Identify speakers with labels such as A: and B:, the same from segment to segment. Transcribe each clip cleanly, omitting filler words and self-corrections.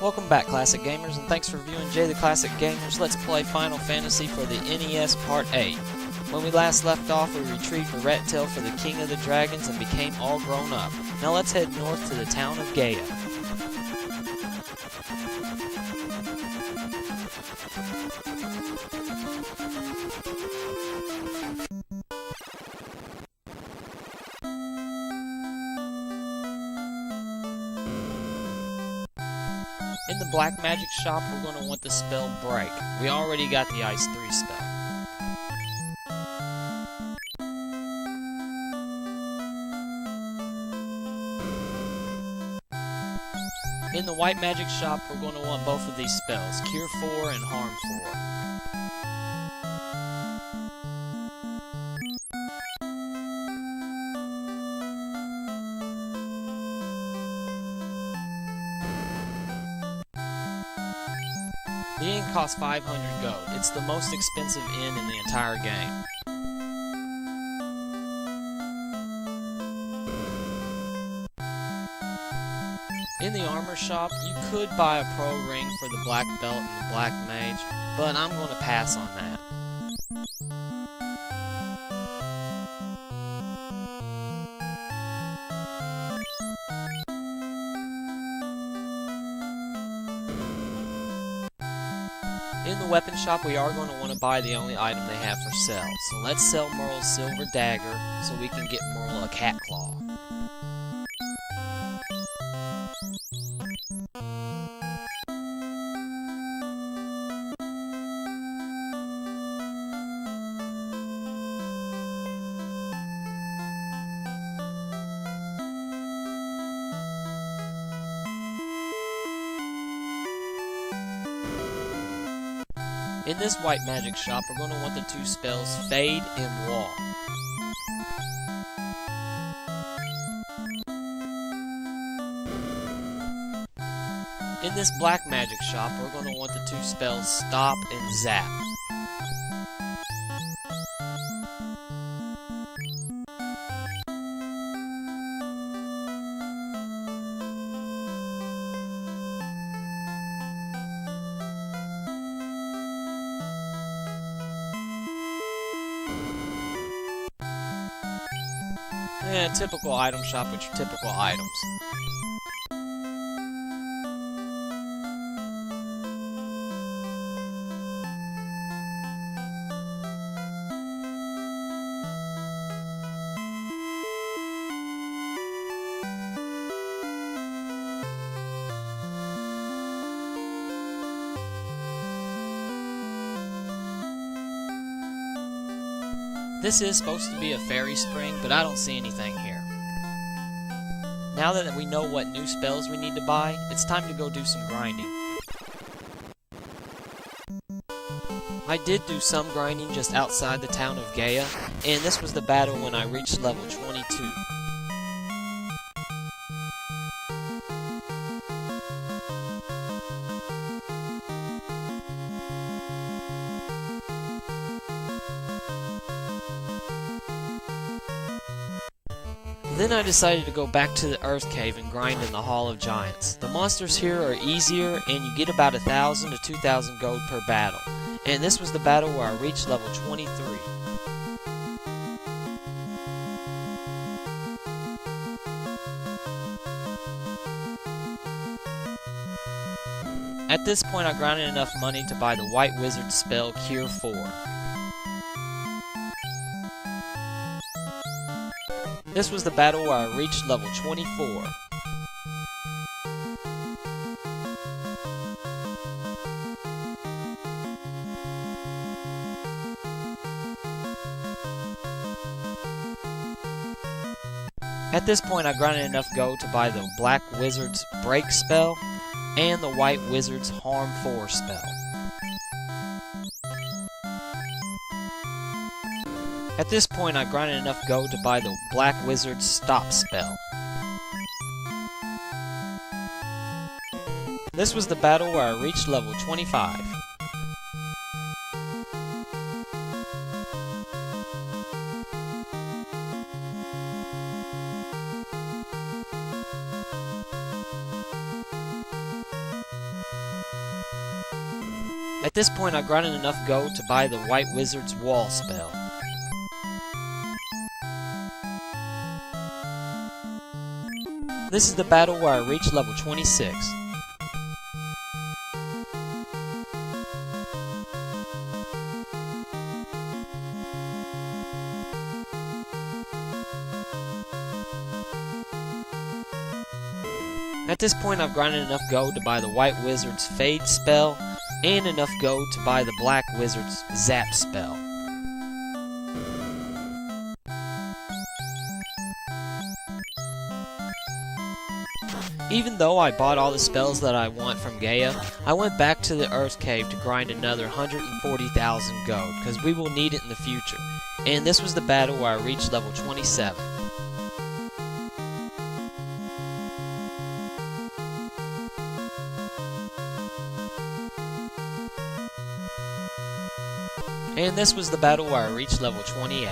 A: Welcome back, Classic Gamers, and thanks for viewing Jay the Classic Gamers. Let's play Final Fantasy for the NES Part 8. When we last left off, we retrieved a rat tail for the King of the Dragons and became all grown up. Now let's head north to the town of Gaia. In the Black Magic shop, we're going to want the spell Break. We already got the Ice 3 spell. In the White Magic shop, we're going to want both of these spells, Cure 4 and Harm 4. The inn costs 500 gold. It's the most expensive inn in the entire game. In the armor shop, you could buy a pro ring for the black belt and the black mage, but I'm going to pass on that. In the weapon shop, we are going to want to buy the only item they have for sale. So let's sell Merle's silver dagger so we can get Merle a cat claw. In this White Magic shop, we're going to want the two spells Fade and Wall. In this Black Magic shop, we're going to want the two spells Stop and Zap. And a typical item shop with your typical items. This is supposed to be a fairy spring, but I don't see anything here. Now that we know what new spells we need to buy, it's time to go do some grinding. I did do some grinding just outside the town of Gaia, and this was the battle when I reached level 22. Then I decided to go back to the Earth Cave and grind in the Hall of Giants. The monsters here are easier, and you get about 1,000 to 2,000 gold per battle. And this was the battle where I reached level 23. At this point, I grinded enough money to buy the White Wizard spell Cure 4. This was the battle where I reached level 24. At this point, I grinded enough gold to buy the Black Wizard's Break spell and the White Wizard's Harm 4 spell. At this point, I grinded enough gold to buy the Black Wizard's Stop spell. This was the battle where I reached level 25. At this point, I grinded enough gold to buy the White Wizard's Wall spell. This is the battle where I reached level 26. At this point, I've grinded enough gold to buy the White Wizard's Fade spell, and enough gold to buy the Black Wizard's Zap spell. Even though I bought all the spells that I want from Gaia, I went back to the Earth Cave to grind another 140,000 gold, because we will need it in the future. And this was the battle where I reached level 27. And this was the battle where I reached level 28.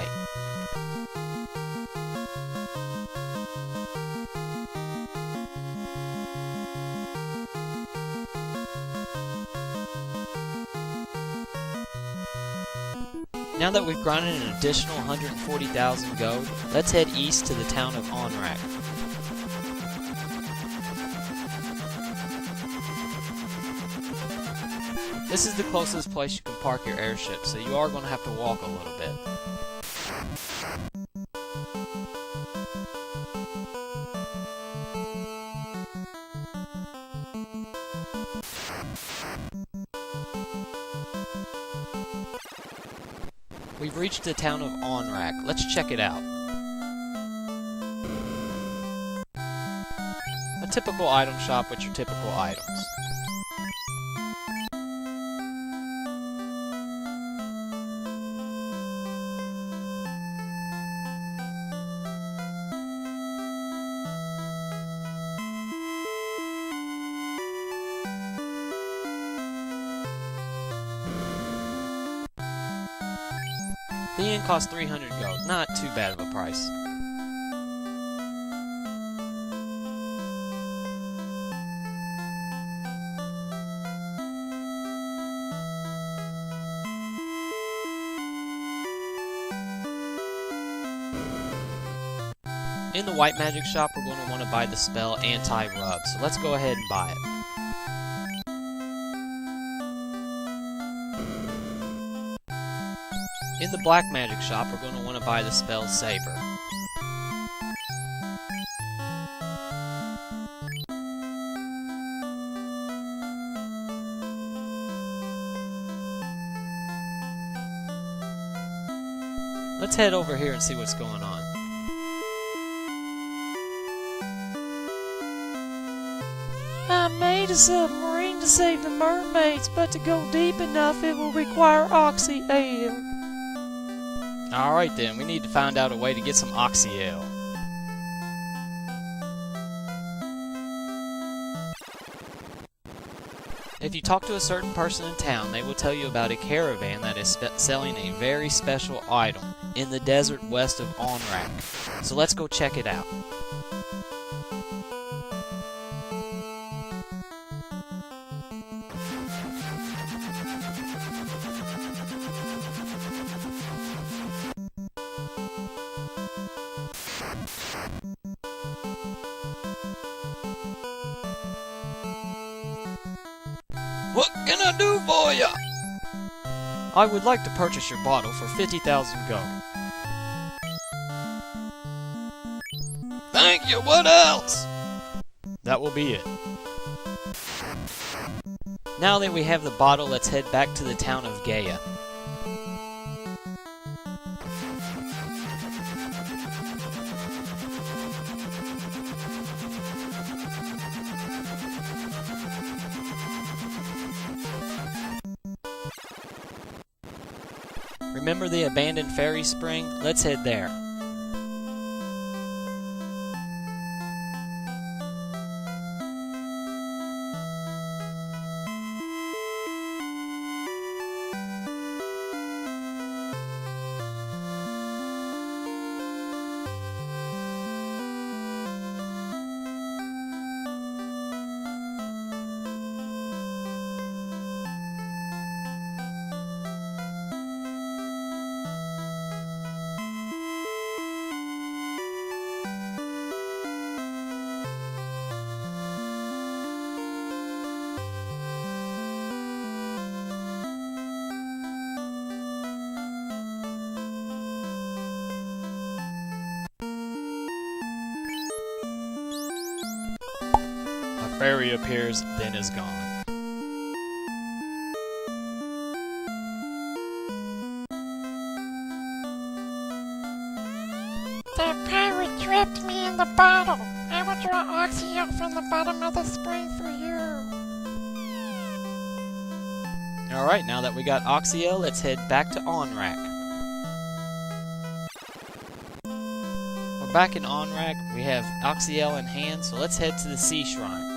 A: Now that we've grinded an additional 140,000 gold, let's head east to the town of Onrak. This is the closest place you can park your airship, so you are going to have to walk a little bit. We've reached the town of Onrak. Let's check it out. A typical item shop with your typical items. The inn costs 300 gold, not too bad of a price. In the white magic shop, we're going to want to buy the spell Anti-Rub, so let's go ahead and buy it. In the black magic shop, we're going to want to buy the spell Saber. Let's head over here and see what's going on.
B: I made a submarine to save the mermaids, but to go deep enough it will require oxy-ale.
A: Alright then, we need to find out a way to get some oxy-ale. If you talk to a certain person in town, they will tell you about a caravan that is selling a very special item in the desert west of Onrak. So let's go check it out.
B: What can I do for ya?
A: I would like to purchase your bottle for 50,000 gold.
B: Thank you, what else?
A: That will be it. Now that we have the bottle, let's head back to the town of Gaia. Remember the abandoned fairy spring? Let's head there. A fairy appears, then is gone.
B: That pirate trapped me in the bottle. I will draw Oxio from the bottom of the spring for you.
A: Alright, now that we got Oxio, let's head back to Onrak. We're back in Onrak, we have Oxio in hand, so let's head to the Sea Shrine.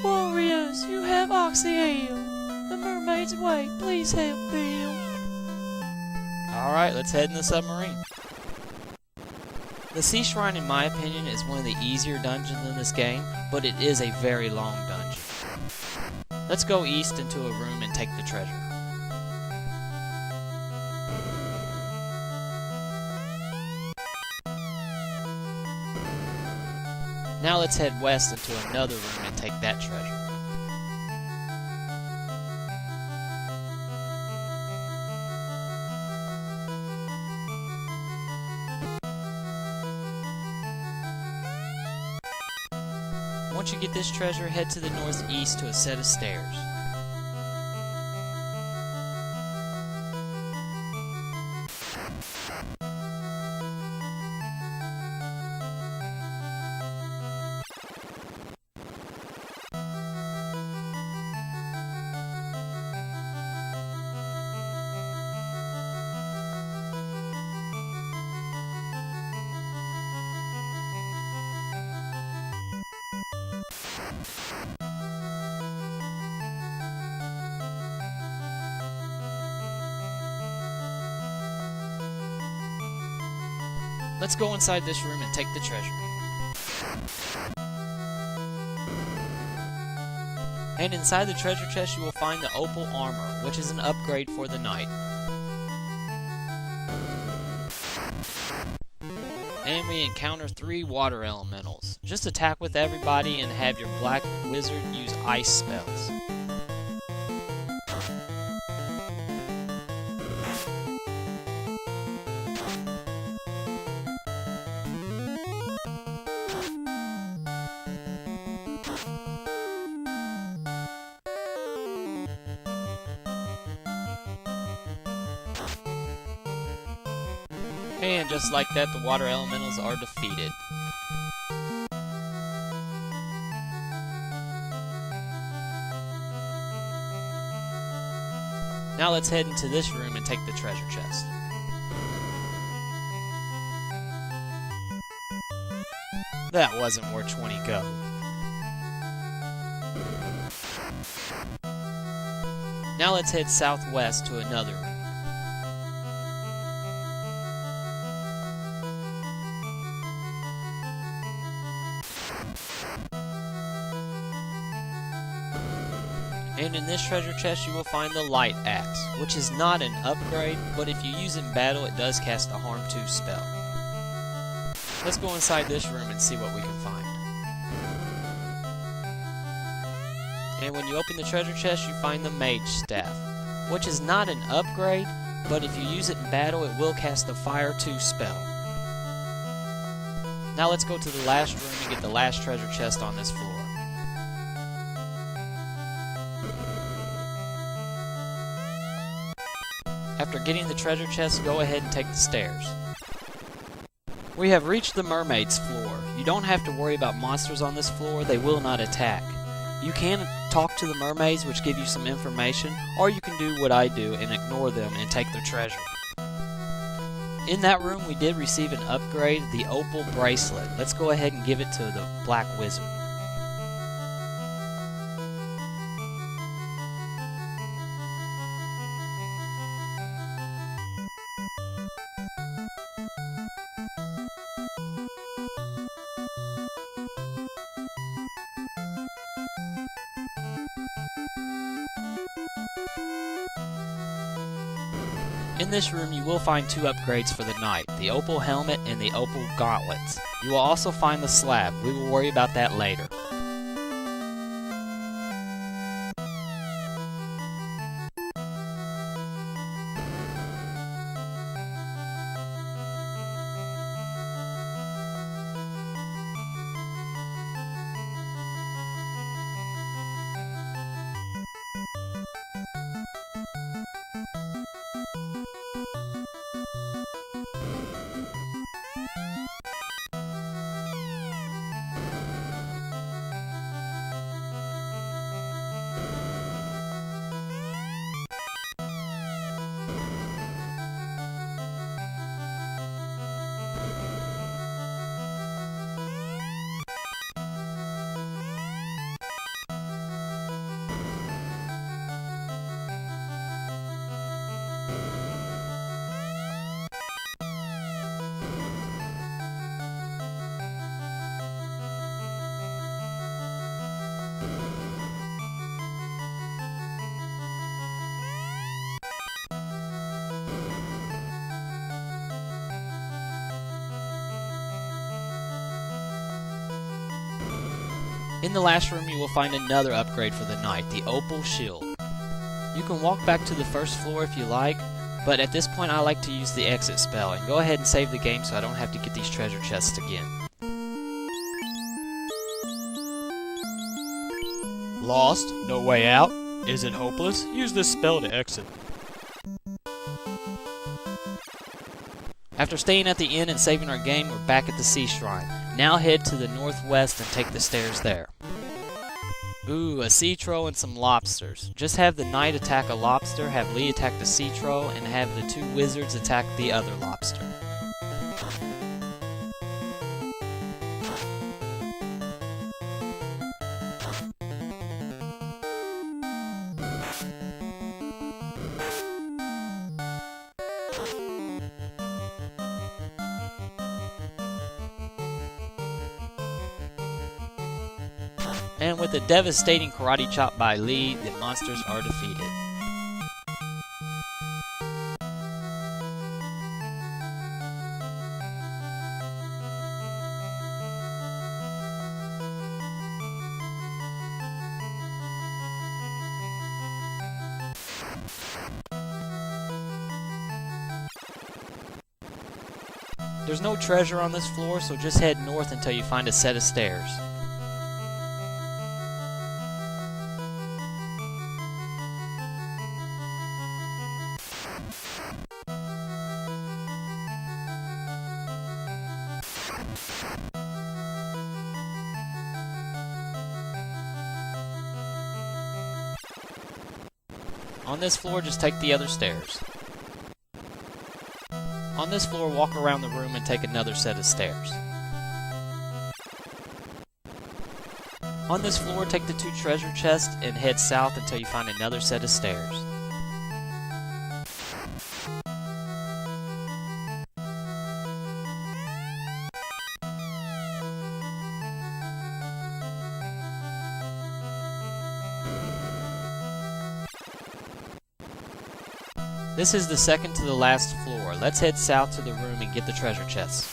B: Warriors, you have Oxio. The mermaids wait. Please help them.
A: Alright, let's head in the submarine. The Sea Shrine, in my opinion, is one of the easier dungeons in this game, but it is a very long dungeon. Let's go east into a room and take the treasure. Now let's head west into another room and take that treasure. Once you get this treasure, head to the northeast to a set of stairs. Let's go inside this room and take the treasure. And inside the treasure chest you will find the opal armor, which is an upgrade for the knight. And we encounter 3 water elementals. Just attack with everybody and have your black wizard use ice spells. And just like that, the water elementals are defeated. Now let's head into this room and take the treasure chest. That wasn't worth 20 gold. Now let's head southwest to another room. And in this treasure chest you will find the Light Axe, which is not an upgrade, but if you use it in battle it does cast a Harm 2 spell. Let's go inside this room and see what we can find. And when you open the treasure chest you find the Mage Staff, which is not an upgrade, but if you use it in battle it will cast a Fire 2 spell. Now let's go to the last room and get the last treasure chest on this floor. After getting the treasure chest, go ahead and take the stairs. We have reached the mermaid's floor. You don't have to worry about monsters on this floor, they will not attack. You can talk to the mermaids, which give you some information, or you can do what I do and ignore them and take their treasure. In that room we did receive an upgrade, the opal bracelet. Let's go ahead and give it to the black wizard. In this room you will find two upgrades for the knight, the opal helmet and the opal gauntlets. You will also find the slab. We will worry about that later. In the last room you will find another upgrade for the knight, the opal shield. You can walk back to the first floor if you like, but at this point I like to use the exit spell, and go ahead and save the game so I don't have to get these treasure chests again.
C: Lost? No way out? Is it hopeless? Use this spell to exit.
A: After staying at the inn and saving our game, we're back at the sea shrine. Now head to the northwest and take the stairs there. Ooh, a sea troll and some lobsters. Just have the knight attack a lobster, have Lee attack the sea troll, and have the two wizards attack the other lobster. And with a devastating karate chop by Lee, the monsters are defeated. There's no treasure on this floor, so just head north until you find a set of stairs. On this floor, just take the other stairs. On this floor, walk around the room and take another set of stairs. On this floor, take the two treasure chests and head south until you find another set of stairs. This is the second to the last floor. Let's head south to the room and get the treasure chests.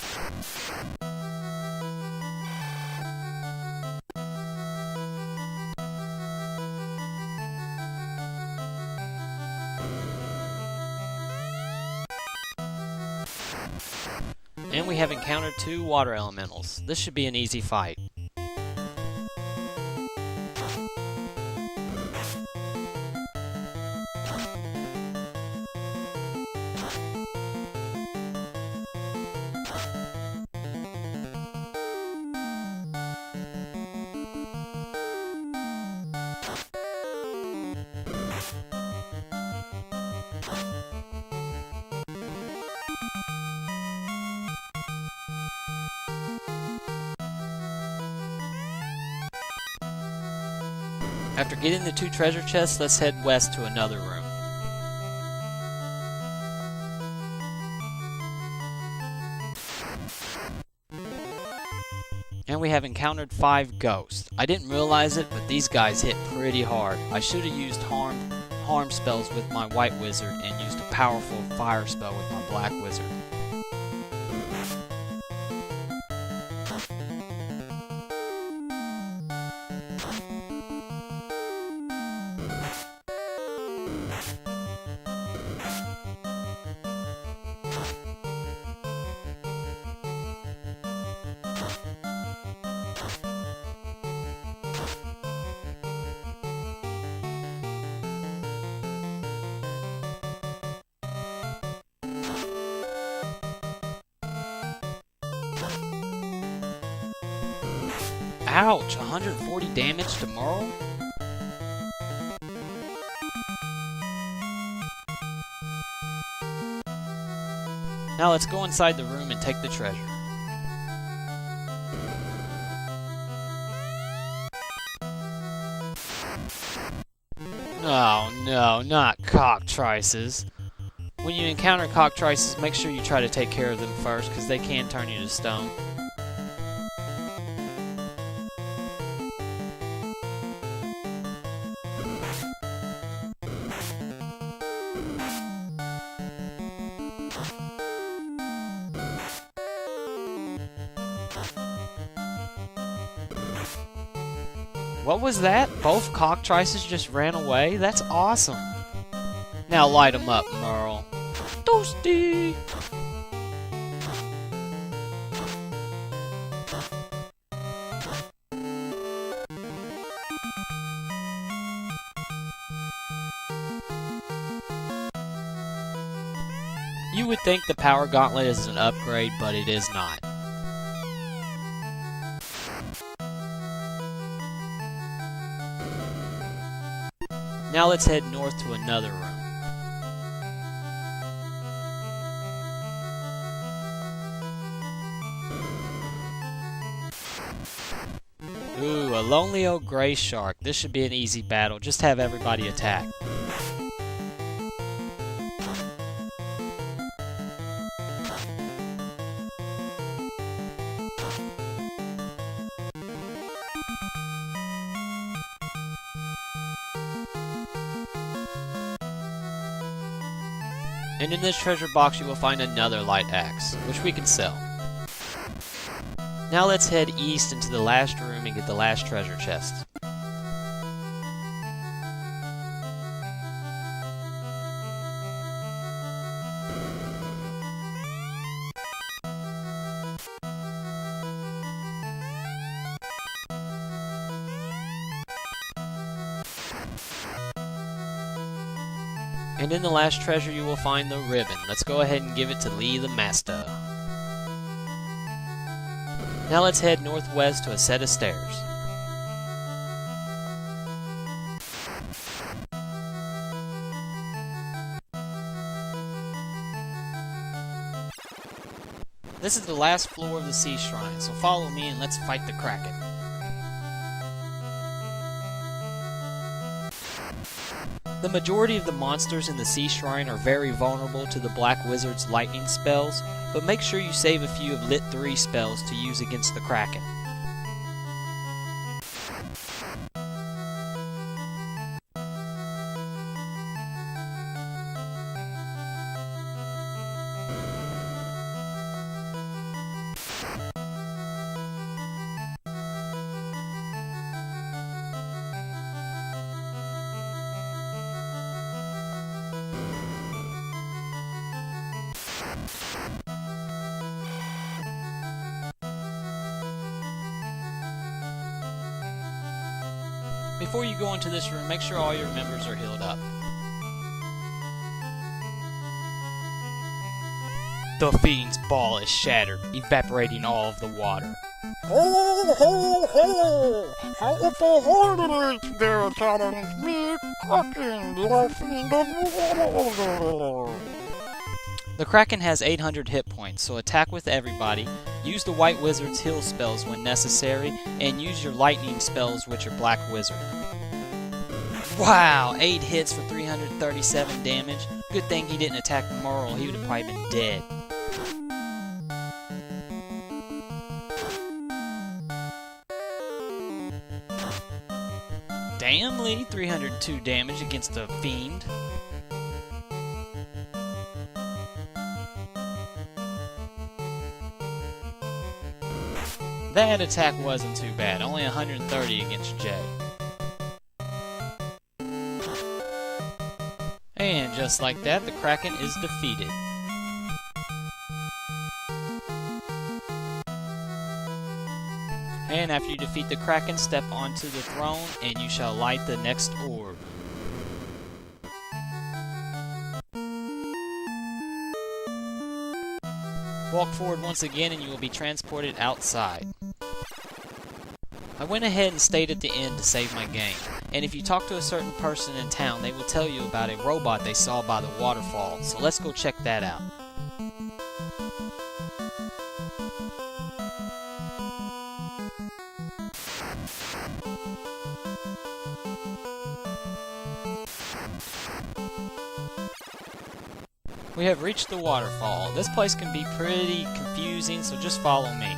A: And we have encountered two water elementals. This should be an easy fight. After getting the 2 treasure chests, let's head west to another room. And we have encountered 5 ghosts. I didn't realize it, but these guys hit pretty hard. I should have used harm spells with my white wizard and used a powerful fire spell with my black wizard. Ouch! 140 damage to Merle? Now let's go inside the room and take the treasure. Oh no, not cockatrices. When you encounter cockatrices, make sure you try to take care of them first, because they can turn you to stone. What was that? Both cockatrices just ran away? That's awesome. Now light them up, Merle. Toasty! You would think the power gauntlet is an upgrade, but it is not. Now let's head north to another room. Ooh, a lonely old gray shark. This should be an easy battle. Just have everybody attack. And in this treasure box you will find another light axe, which we can sell. Now let's head east into the last room and get the last treasure chest. And in the last treasure you will find the ribbon. Let's go ahead and give it to Lee the Master. Now let's head northwest to a set of stairs. This is the last floor of the sea shrine, so follow me and let's fight the Kraken. The majority of the monsters in the Sea Shrine are very vulnerable to the Black Wizard's lightning spells, but make sure you save a few of Lit 3 spells to use against the Kraken. Before you go into this room, make sure all your members are healed up. The Fiend's ball is shattered, evaporating all of the water.
D: Ho, ho, ho! How awful there, challenge me, Kraken, the Fiend of water!
A: The Kraken has 800 hit points, so attack with everybody, use the White Wizard's heal spells when necessary, and use your lightning spells which are Black Wizard. Wow, 8 hits for 337 damage. Good thing he didn't attack Merle, he would have probably been dead. Damn, Lee, 302 damage against a fiend. That attack wasn't too bad, only 130 against Jay. And just like that, the Kraken is defeated. And after you defeat the Kraken, step onto the throne and you shall light the next orb. Walk forward once again and you will be transported outside. I went ahead and stayed at the end to save my game, and if you talk to a certain person in town, they will tell you about a robot they saw by the waterfall, so let's go check that out. We have reached the waterfall. This place can be pretty confusing, so just follow me.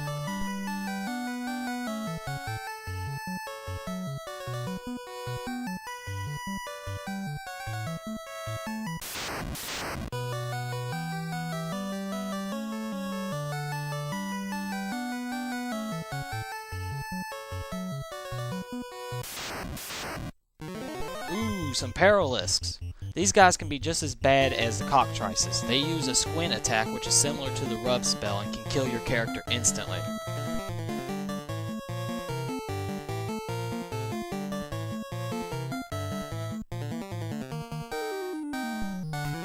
A: Ooh, some Paralisks. These guys can be just as bad as the Cockatrices. They use a squint attack which is similar to the rub spell and can kill your character instantly.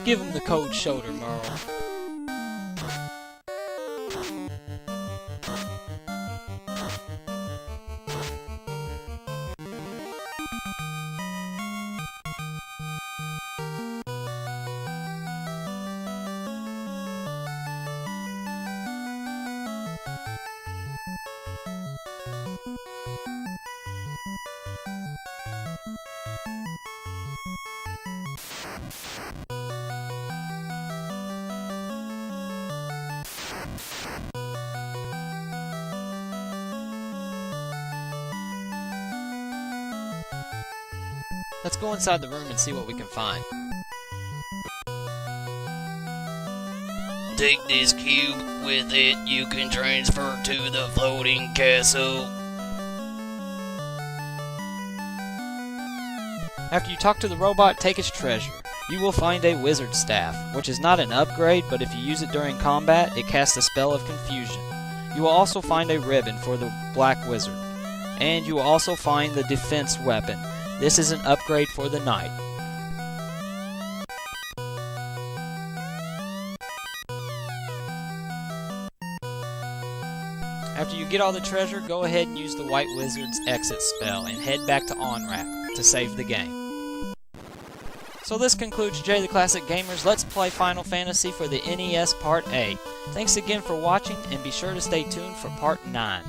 A: Give him the cold shoulder, Merle. Let's go inside the room and see what we can find.
E: Take this cube. With it, you can transfer to the floating castle.
A: After you talk to the robot, take its treasure. You will find a wizard staff, which is not an upgrade, but if you use it during combat, it casts a spell of confusion. You will also find a ribbon for the black wizard. And you will also find the defense weapon. This is an upgrade for the knight. After you get all the treasure, go ahead and use the White Wizard's exit spell and head back to Onrak to save the game. So this concludes Jay the Classic Gamer's Let's Play Final Fantasy for the NES Part A. Thanks again for watching and be sure to stay tuned for Part 9.